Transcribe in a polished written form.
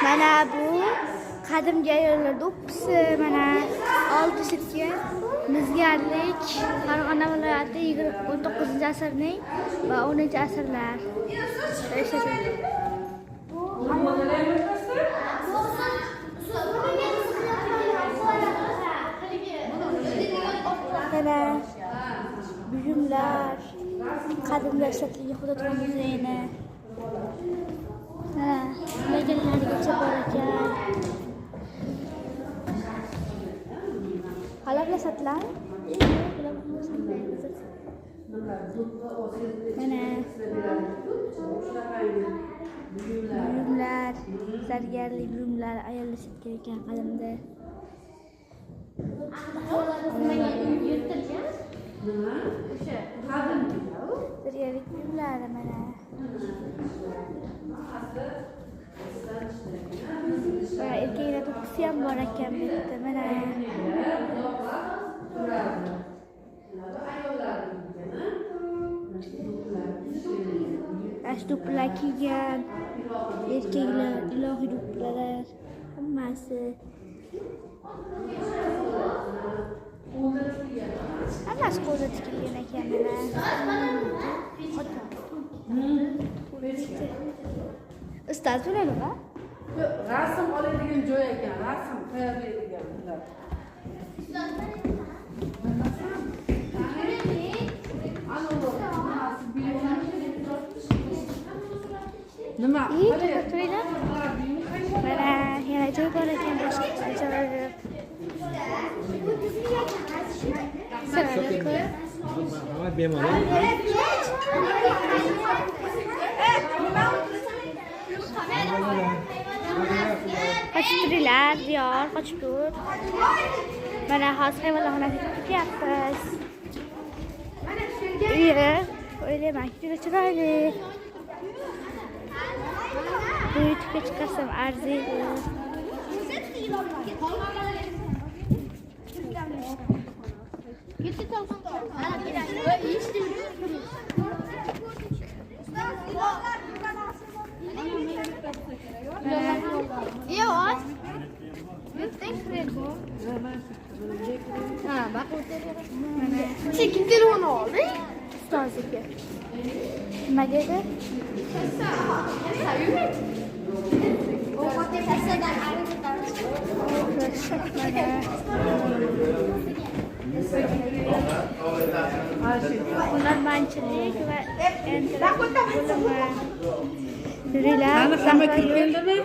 Mana bu qadimgi ayollar do'ppisi, mana oltishitga mizgarlik Farg'ona viloyati 19-asrning va 10-asrlar. Mana buyumlar, qadimgi ishlatilgan hudud muzeyini. Ha, legenlargacha bor ekan. Halabla sotilar. Mana buyumlar, zargarlik buyumlar ayollar sotgan ekan qadimda. Zargarlik buyumlar mana. Va erkaklar to'qqisi ham bor ekan bu yerda mana. Do'ppilar kiygan erkaklar, ilohiy do'ppilar hammasi. Hammasi qo'lda tikilgan ekan mana. Ustoz bo'ladimi? Rasm oladigan joy ekan, rasm tayyorlaydiganlar. Nima? Mana yana joy bor ekan boshqa joylar. Bemalol. Qochibdilar, diyor, qochib tur. Mana hozir hayvonlarga ketyapmiz. O'ylayman, juda chiroyli. Bu YouTube'ga chiqarsam arziydi. Sekin telefon olding? Ustozniki. Nima dedi? Hunarmandchilik va Qani hamma kirgandimi?